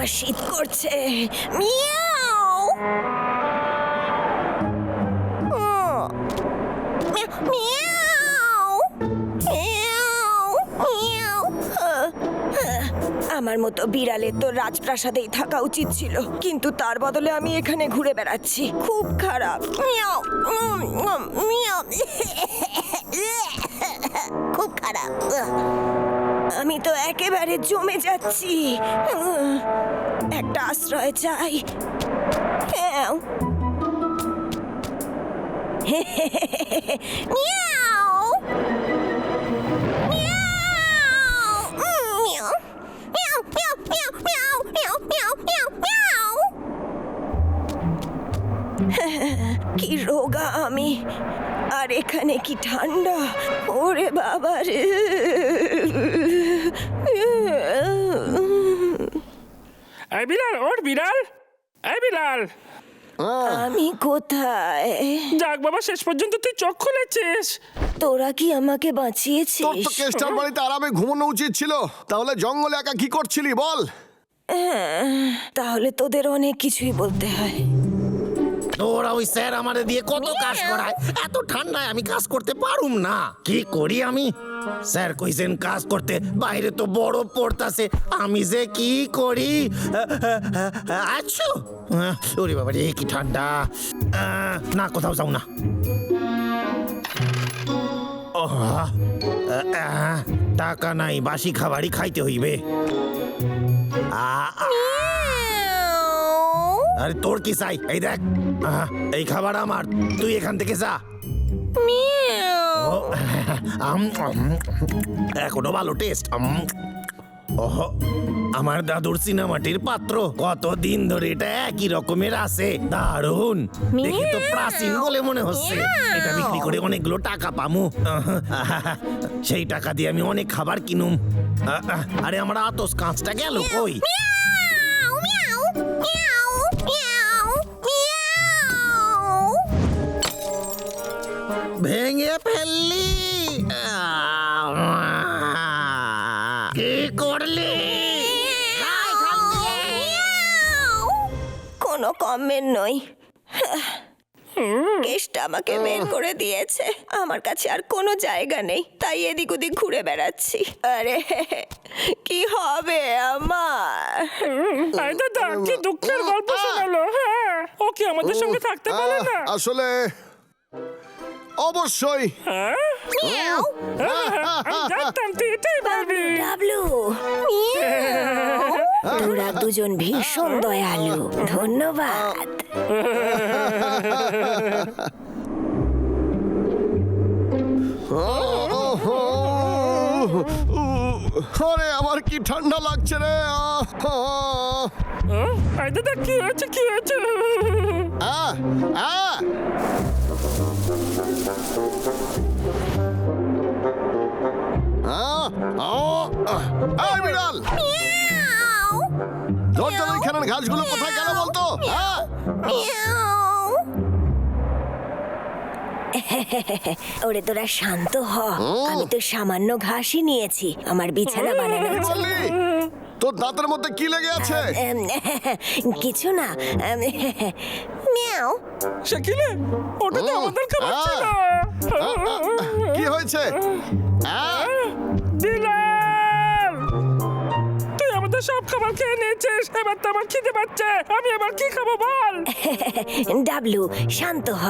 আমার শীত করছে। মিয়াও মিয়াও মিয়াও। আমার মতো বিড়ালের তো রাজপ্রাসাদেই থাকা উচিত ছিল, কিন্তু তার বদলে আমি এখানে ঘুরে বেড়াচ্ছি। খুব খারাপ। মিয়াও মিয়াও, খুব খারাপ। আমি তো একেবারে জমে যাচ্ছি। একটা আশ্রয় চাই। মিয়াও কি রোগা আমি, আর এখানে কি ঠান্ডা। ওরে বাবা রে। এই বিলাল, ওর বিড়াল, এই বিলাল। আমি কোথায়? যাক বাবা, শেষ পর্যন্ত তুই চোখ খুলেছিস। তোরা কি আমাকে তোর তো বাঁচিয়েছিস? কেষ্টার বাড়িতে আরামে ঘুমানো উচিত ছিল, তাহলে জঙ্গলে একা কি করছিলি বল? তাহলে তোদের অনেক কিছুই বলতে হয়। তোরা ওই স্যার আমারে দিয়ে কত কাজ করায়, এত ঠান্ডায় আমি কাজ করতে পারুম না। কি করি আমি? স্যার কইছেন কাজ করতে, বাইরে তো বরফ পড়তাছে, আমি যে কি করি। আচ্ছা, ওরে বাবা রে কি ঠান্ডা। না, কোথাও যাও না। টাকা নাই, বাসি খাবারই খাইতে হইবে। আরে তোর কি চাই? এই দেখ, এই খাবার আমার, তুই এখান থেকে যা। এখনো ভালো টেস্ট। আমার দাদুর সিনেমাটির পাত্র, কতদিন ধরে এটা একই রকমের আছে। দারুণ, দেখে তো প্রাচীন বলে মনে হচ্ছে। এটা বিক্রি করে অনেকগুলো টাকা পামু। সেই টাকা দিয়ে আমি অনেক খাবার কিনুম। আরে আমার আতস কাঁচটা গেল কই? ভেঙে ফেললি, কি করলি? কোনো কমেন্ট নই। কেষ্টা আমাকে বের করে দিয়েছে। আমার কাছে আর কোনো জায়গা নেই, তাই এদিক ওদিক ঘুরে বেড়াচ্ছি। আরে কি হবে আমার? এই দাদা, কি দুঃখের গল্প শোনালো। হ্যাঁ, ও কি আমাদের সঙ্গে থাকতে পারে না? আসলে অবশ্যই। আমি জানতাম তুই এটাই বলবি। ডাবলু, তোরা দুজন ভীষণ দয়ালু। ধন্যবাদ। আরে আমার কি ঠান্ডা লাগছে রে। এই দাদা, কি হয়েছে, কি হয়েছে? এই বিড়াল, দরজার ওইখানের ঘাসগুলো কোথায় গেল বলতো? ওরে তোরা শান্ত হ। আমি তো সামান্য ঘাসই নিয়েছি আমার বিছানা বানানোর কি জন্য। বললি? তোর দাঁতের মধ্যে কি লেগে আছে? কিছু না। মিয়াও। শাকিলে, ওটা তো আমাদের খাবার ছিল। কি হয়েছে? বিলাল, তুই আমাদের সব খাবার খেয়ে নিয়েছিস। এবার তো আমার খিদে পাচ্ছে, আমি এবার কি খাবো বল? ডাবলু, শান্ত হ।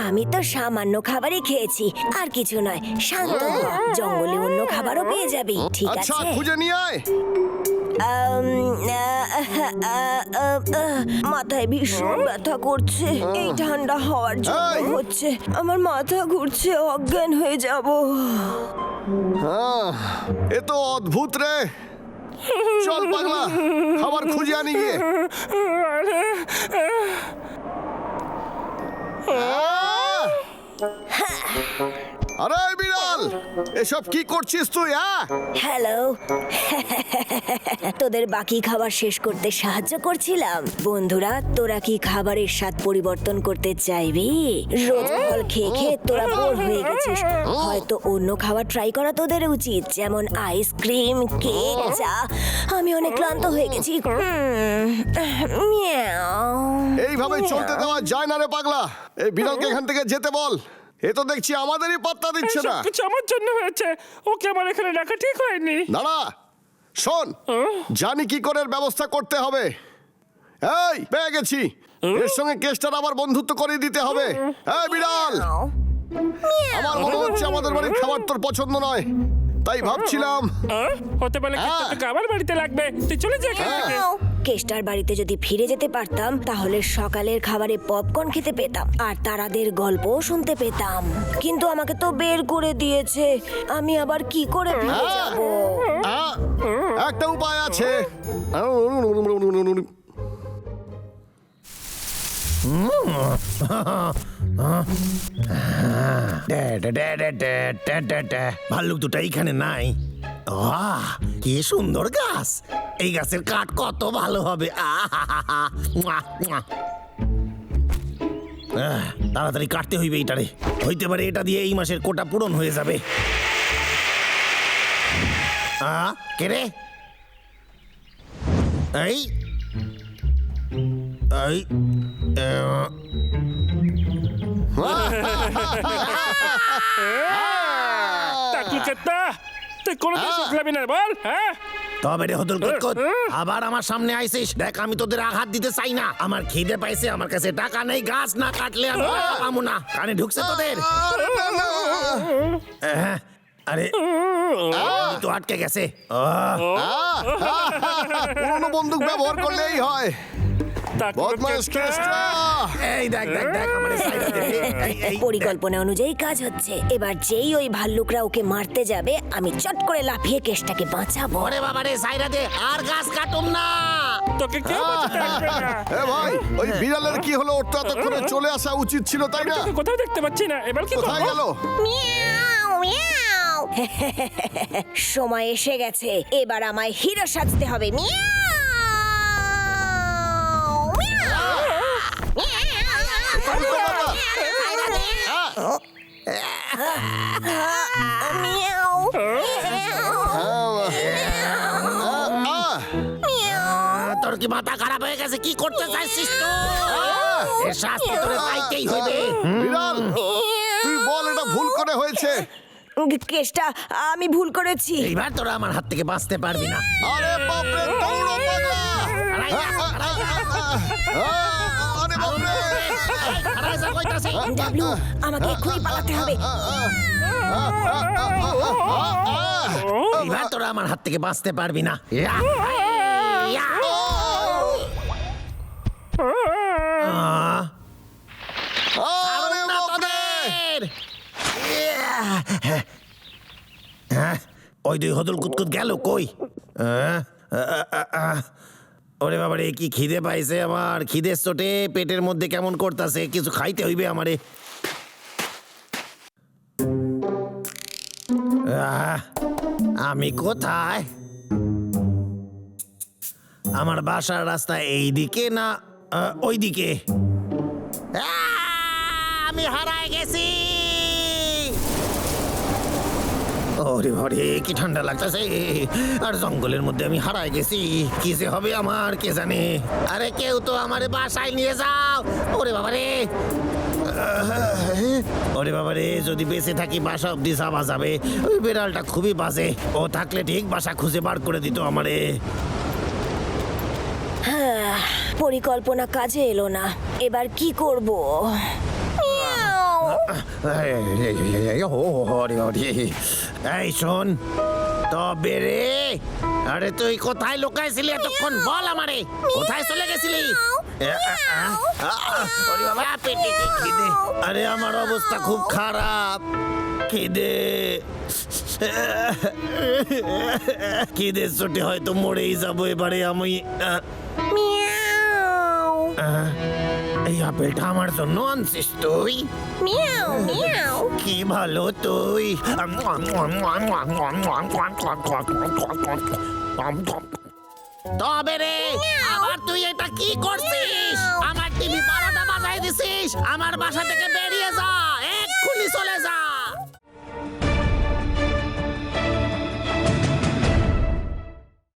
আমি তো সামান্য খাবারই খেয়েছি, আর কিছু নয়। শান্ত হ, জঙ্গলে অন্য খাবারও পেয়ে যাবি। ঠিক আচ্ছা, আছে? খুঁজে নিয়ে আয়। মাথায় ভীষণ ব্যথা করছে। এই ঠান্ডা হওয়ার জন্য এই! হচ্ছে। আমার মাথা ঘুরছে, অজ্ঞান হয়ে যাব। এ তো অদ্ভুত রে। চল পাগলা, খাবার খুঁজে আনি গিয়ে। আরে বিড়াল, এসব কি করছিস তুই? হ্যাঁ, হ্যালো। তোদের বাকি খাবার শেষ করতে সাহায্য করছিলাম। বন্ধুরা, তোরা কি খাবারের স্বাদ পরিবর্তন করতে চাইবি? রোজ ফল খেয়ে খেয়ে তোরা বোর হয়ে গেছিস। হয়তো অন্য খাবার ট্রাই করা তোদের উচিত, যেমন আইসক্রিম, কেক, চা। আমি অনেক ক্লান্ত হয়ে গেছি। মিয়াও। এইভাবে চলতে দেওয়া যায় না রে পাগলা। এই বিড়ালকে এখান থেকে যেতে বল। এ তো দেখছি আমাদেরই পাত্তা দিচ্ছে না। কিছু আমার জন্য হয়েছে, ওকে আমার এখানে রাখা ঠিক হয়নি। দাঁড়া, শোন, জানি কি করে এর ব্যবস্থা করতে হবে। এই পেয়ে গেছি, এর সঙ্গে কেসটার আবার বন্ধুত্ব করে দিতে হবে। এই বিড়াল, আমার মনে হচ্ছে আমাদের বাড়ির খাবার তোর পছন্দ নয়, তাই ভাবছিলাম হতে পারে হ্যাঁ। তোকে আবার বাড়িতে লাগবে, তুই চলে যা এখান থেকে। কেষ্টার বাড়িতে যদি ফিরে যেতে পারতাম, তাহলে সকালের খাবারে পপকর্ন খেতে পেতাম আর তারাদের গল্পও শুনতে পেতাম। কিন্তু আমাকে তো বের করে দিয়েছে। আমি আবার কি করে ফিরে যাব? একটা উপায় আছে। ভাল্লুক দুটা এইখানে নাই। আহ, কি সুন্দর গাছ! এই গাছের কাঠ কত ভালো হবে। তাড়াতাড়ি কাটতে হইবে এইটারে, হইতে পারে এটা দিয়ে এই মাসের কোটা পূরণ হয়ে যাবে। কে রে? এই এই তুই কোনোদিন শুকলাবি না বল, হ্যাঁ? তবে রে হদল কুতকুত, আবার আমার সামনে আইছিস। দেখ, আমি তোদের আঘাত দিতে চাই না। আমার খিদে পাইছে, আমার কাছে টাকা নেই। গাছ না কাটলে আমি টাকা পাবো না। কানে ঢুকছে তোদের? আরে তো আটকে গেছে। পুরনো বন্দুক ব্যবহার করলেই হয়। বদমাইশ কেসটা। এই দেখ দেখ দেখ, আমার সাইডে দে। এই পরিকল্পনা অনুযায়ী কাজ হচ্ছে। এবার যেই ওই ভাল্লুকরা ওকে মারতে যাবে, আমি চট করে লাফিয়ে কেষ্টাকে বাঁচাবো। ওরে বাবা রে, সাইডে দে। আর গাছ কাটুম না। তোকে কেউ বাঁচাতে আসবে না। এ ভাই, ওই বিড়ালের কি হলো? ওর তো এতক্ষণে চলে আসা উচিত ছিল, তাই না? তোকে কোথাও দেখতে পাচ্ছি না, এবার কি কোথায় করবো? গেল? মিয়াও, মিয়াও। সময় এসে গেছে, এবার আমায় হিরো সাজতে হবে। মিয়াও, মিয়াও, মিয়াও, তোর কি মাথা খারাপ হয়ে গেছে? কি করতে চাইছিস তুই? এর শাস্তি তোরে পাইতেই হইবে। বিড়াল, তুই বল এটা ভুল করে হয়েছে। কেষ্টা, আমি ভুল করেছি। এইবার তোরা আমার হাত থেকে বাঁচতে পারবি না। আরে বাপরে, দৌড়ো পাগলা! আড়াই যা, আড়াই যা। আরে বাপরে! আড়াই যা কইতাছি। ডাবলু, আমাকে এক্ষুনি পালাতে হবে। এইবার তোরা আমার হাত থেকে বাঁচতে পারবি না। ইয়া, ইয়া। আরে না বাপরে! তোদের। ইয়া। ওই দুই হদল কুতকুত গেল কই? ওরে বাবারে, কি খিদে পাইছে আমার। খিদের চোটে পেটের মধ্যে কেমন করতেছে। কিছু খাইতে হইবে আমারে। আমি কোথায়? আমার বাসার রাস্তা এইদিকে না ওইদিকে? আমি হারায় গেছি। ওরে বাবারে, কি ঠান্ডা লাগতেছে। আর জঙ্গলের মধ্যে আমি হারায় গেছি। কি যে হবে আমার কে জানে। আরে কেউ তো আমারে বাসায় নিয়ে যাও। ওরে বাবারে, ওরে বাবারে, যদি বেঁচে থাকি বাসা অব্দি যাওয়া যাবে। ওই বিড়ালটা খুবই বাজে। ও থাকলে ঠিক বাসা খুঁজে বার করে দিত আমারে। পরিকল্পনা কাজে এলো না। এবার কি করব? এই শোন, তবে রে, আরে তুই কোথায় লুকাইছিলি এতক্ষণ? বল আমারে, কোথায় চলে গেছিলি? ওরে বাবা, পেটে কি খিদে। আরে আমার অবস্থা খুব খারাপ। খিদে খিদের চোটে হয়তো মরেই যাবো এবারে আমি। এই আপেলটা আমার জন্য আনছিস তুই? মিয়াও মিয়াও। কি ভালো তুই। তবে রে, আবার তুই এটা কি করছিস? আমার টিভি 12টা বাজাই দিছিস। আমার বাসা থেকে বেরিয়ে যা, এক্ষুনি চলে যা।